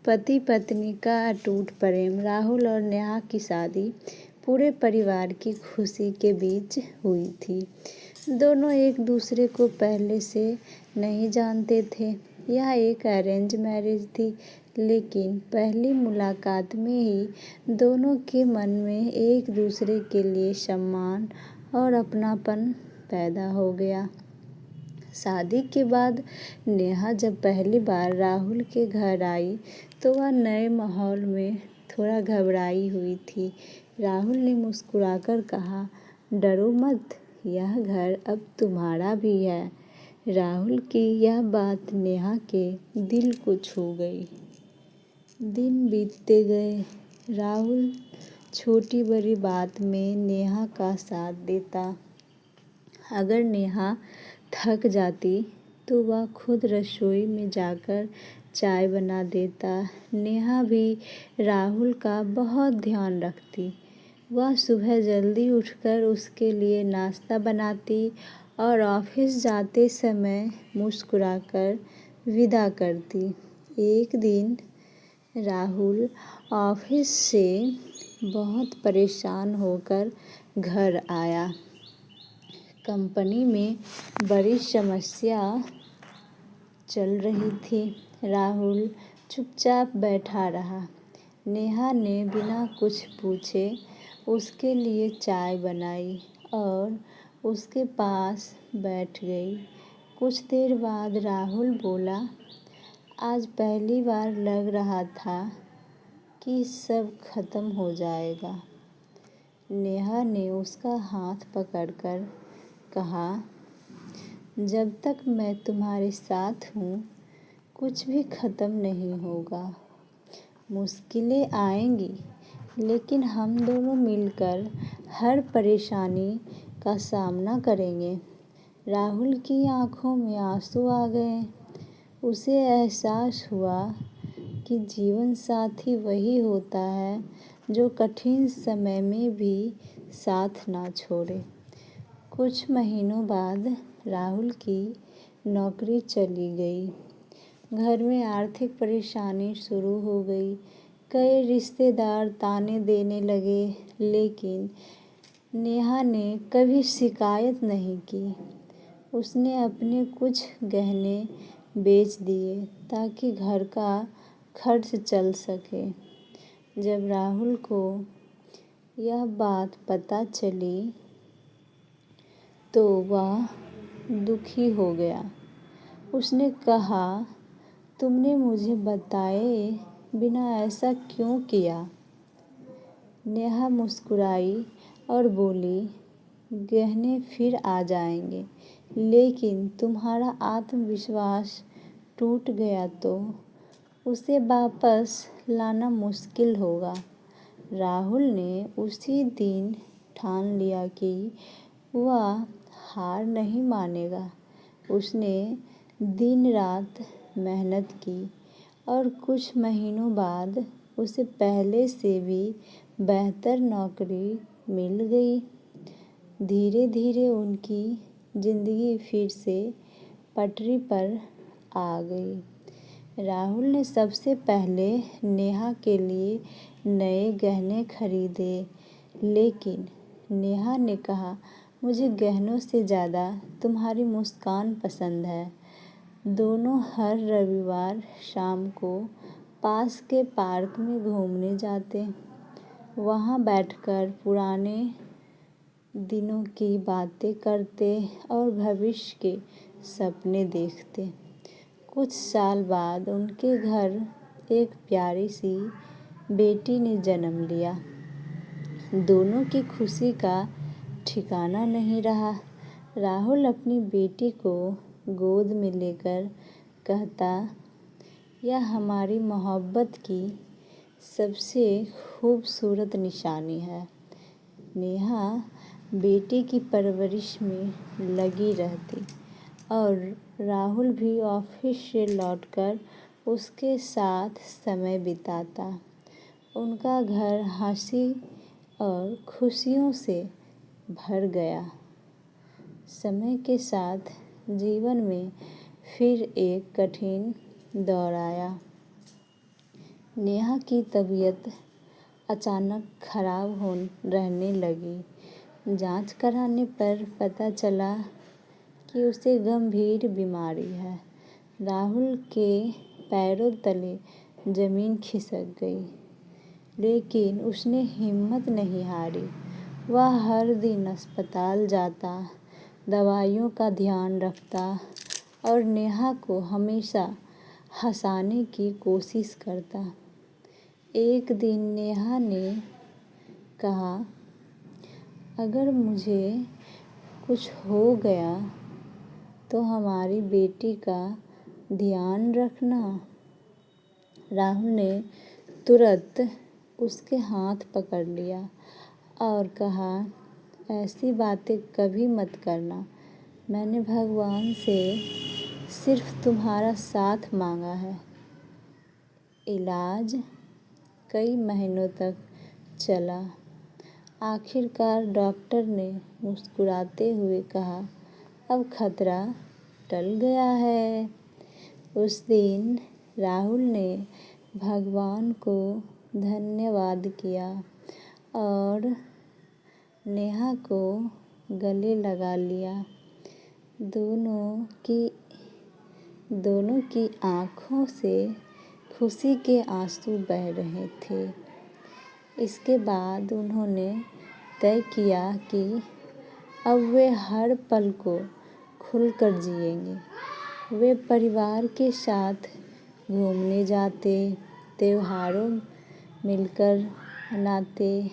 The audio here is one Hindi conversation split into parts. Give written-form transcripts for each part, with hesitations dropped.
पति पत्नी का अटूट प्रेम। राहुल और नेहा की शादी पूरे परिवार की खुशी के बीच हुई थी। दोनों एक दूसरे को पहले से नहीं जानते थे। यह एक अरेंज मैरिज थी, लेकिन पहली मुलाकात में ही दोनों के मन में एक दूसरे के लिए सम्मान और अपनापन पैदा हो गया। शादी के बाद नेहा जब पहली बार राहुल के घर आई तो वह नए माहौल में थोड़ा घबराई हुई थी। राहुल ने मुस्कुराकर कहा, डरो मत, यह घर अब तुम्हारा भी है। राहुल की यह बात नेहा के दिल को छू गई। दिन बीतते गए। राहुल छोटी बड़ी बात में नेहा का साथ देता। अगर नेहा थक जाती तो वह खुद रसोई में जाकर चाय बना देता। नेहा भी राहुल का बहुत ध्यान रखती। वह सुबह जल्दी उठकर उसके लिए नाश्ता बनाती और ऑफिस जाते समय मुस्कुराकर विदा करती। एक दिन राहुल ऑफिस से बहुत परेशान होकर घर आया। कंपनी में बड़ी समस्या चल रही थी। राहुल चुपचाप बैठा रहा। नेहा ने बिना कुछ पूछे उसके लिए चाय बनाई और उसके पास बैठ गई। कुछ देर बाद राहुल बोला, आज पहली बार लग रहा था कि सब खत्म हो जाएगा। नेहा ने उसका हाथ पकड़कर कहा, जब तक मैं तुम्हारे साथ हूँ कुछ भी खत्म नहीं होगा। मुश्किलें आएंगी, लेकिन हम दोनों मिलकर हर परेशानी का सामना करेंगे। राहुल की आंखों में आंसू आ गए। उसे एहसास हुआ कि जीवन साथी वही होता है जो कठिन समय में भी साथ ना छोड़े। कुछ महीनों बाद राहुल की नौकरी चली गई। घर में आर्थिक परेशानी शुरू हो गई। कई रिश्तेदार ताने देने लगे, लेकिन नेहा ने कभी शिकायत नहीं की। उसने अपने कुछ गहने बेच दिए ताकि घर का खर्च चल सके। जब राहुल को यह बात पता चली तो वह दुखी हो गया। उसने कहा, तुमने मुझे बताए बिना ऐसा क्यों किया? नेहा मुस्कुराई और बोली, गहने फिर आ जाएंगे, लेकिन तुम्हारा आत्मविश्वास टूट गया तो उसे वापस लाना मुश्किल होगा। राहुल ने उसी दिन ठान लिया कि वह हार नहीं मानेगा। उसने दिन रात मेहनत की और कुछ महीनों बाद उसे पहले से भी बेहतर नौकरी मिल गई। धीरे धीरे उनकी जिंदगी फिर से पटरी पर आ गई। राहुल ने सबसे पहले नेहा के लिए नए गहने खरीदे, लेकिन नेहा ने कहा, मुझे गहनों से ज़्यादा तुम्हारी मुस्कान पसंद है। दोनों हर रविवार शाम को पास के पार्क में घूमने जाते। वहाँ बैठकर पुराने दिनों की बातें करते और भविष्य के सपने देखते। कुछ साल बाद उनके घर एक प्यारी सी बेटी ने जन्म लिया। दोनों की खुशी का ठिकाना नहीं रहा। राहुल अपनी बेटी को गोद में लेकर कहता, यह हमारी मोहब्बत की सबसे खूबसूरत निशानी है। नेहा बेटी की परवरिश में लगी रहती और राहुल भी ऑफिस से लौटकर उसके साथ समय बिताता। उनका घर हंसी और खुशियों से भर गया। समय के साथ जीवन में फिर एक कठिन दौर आया। नेहा की तबीयत अचानक खराब रहने लगी। जांच कराने पर पता चला कि उसे गंभीर बीमारी है। राहुल के पैरों तले जमीन खिसक गई, लेकिन उसने हिम्मत नहीं हारी। वह हर दिन अस्पताल जाता, दवाइयों का ध्यान रखता और नेहा को हमेशा हंसाने की कोशिश करता। एक दिन नेहा ने कहा, अगर मुझे कुछ हो गया तो हमारी बेटी का ध्यान रखना। राहुल ने तुरंत उसके हाथ पकड़ लिया और कहा, ऐसी बातें कभी मत करना। मैंने भगवान से सिर्फ तुम्हारा साथ मांगा है। इलाज कई महीनों तक चला। आखिरकार डॉक्टर ने मुस्कुराते हुए कहा, अब खतरा टल गया है। उस दिन राहुल ने भगवान को धन्यवाद किया और नेहा को गले लगा लिया। दोनों की आँखों से खुशी के आंसू बह रहे थे। इसके बाद उन्होंने तय किया कि अब वे हर पल को खुलकर जिएंगे। वे परिवार के साथ घूमने जाते, त्योहारों मिलकर मनाते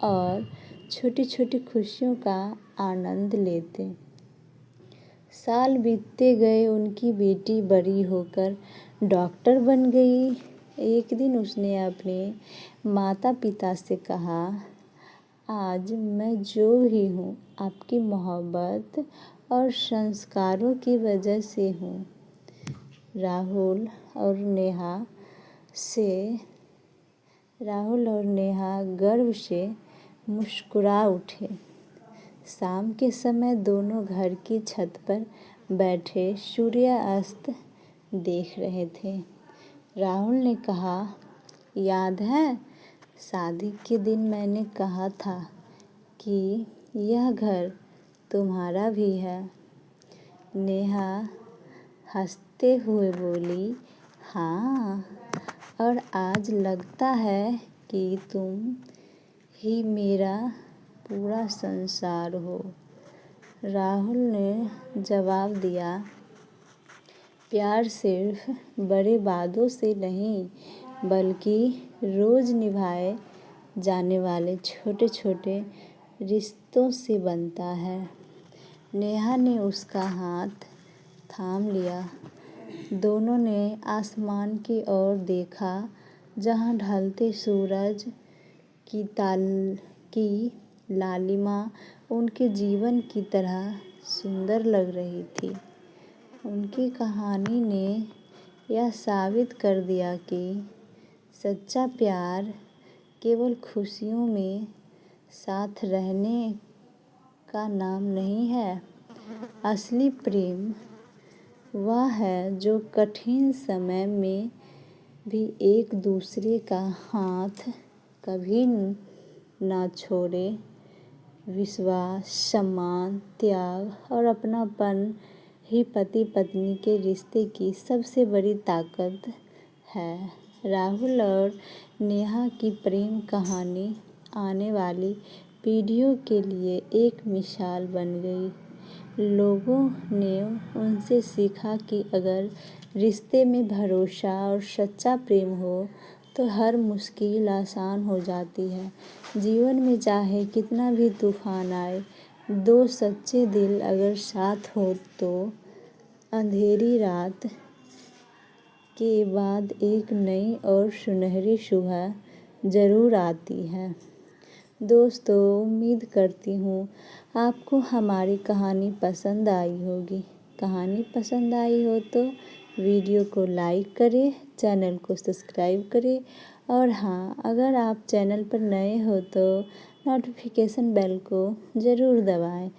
और छोटी छोटी खुशियों का आनंद लेते। साल बीतते गए, उनकी बेटी बड़ी होकर डॉक्टर बन गई। एक दिन उसने अपने माता पिता से कहा, आज मैं जो ही हूँ आपकी मोहब्बत और संस्कारों की वजह से हूँ। राहुल और नेहा गर्व से मुस्कुरा उठे। शाम के समय दोनों घर की छत पर बैठे सूर्यास्त देख रहे थे। राहुल ने कहा, याद है शादी के दिन मैंने कहा था कि यह घर तुम्हारा भी है। नेहा हंसते हुए बोली, हाँ, और आज लगता है कि तुम ही मेरा पूरा संसार हो। राहुल ने जवाब दिया, प्यार सिर्फ बड़े वादों से नहीं, बल्कि रोज निभाए जाने वाले छोटे छोटे रिश्तों से बनता है। नेहा ने उसका हाथ थाम लिया। दोनों ने आसमान की ओर देखा, जहाँ ढलते सूरज की लालिमा उनके जीवन की तरह सुंदर लग रही थी। उनकी कहानी ने यह साबित कर दिया कि सच्चा प्यार केवल खुशियों में साथ रहने का नाम नहीं है। असली प्रेम वह है जो कठिन समय में भी एक दूसरे का हाथ कभी ना छोड़े। विश्वास, सम्मान, त्याग और अपनापन ही पति पत्नी के रिश्ते की सबसे बड़ी ताकत है। राहुल और नेहा की प्रेम कहानी आने वाली पीढ़ियों के लिए एक मिसाल बन गई। लोगों ने उनसे सीखा कि अगर रिश्ते में भरोसा और सच्चा प्रेम हो तो हर मुश्किल आसान हो जाती है। जीवन में चाहे कितना भी तूफान आए, दो सच्चे दिल अगर साथ हो तो अंधेरी रात के बाद एक नई और सुनहरी सुबह ज़रूर आती है। दोस्तों, उम्मीद करती हूँ आपको हमारी कहानी पसंद आई होगी। कहानी पसंद आई हो तो वीडियो को लाइक करें, चैनल को सब्सक्राइब करें और हाँ, अगर आप चैनल पर नए हो तो नोटिफिकेशन बेल को ज़रूर दबाएं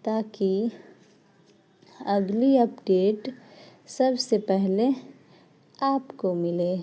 ताकि अगली अपडेट सबसे पहले आपको मिले।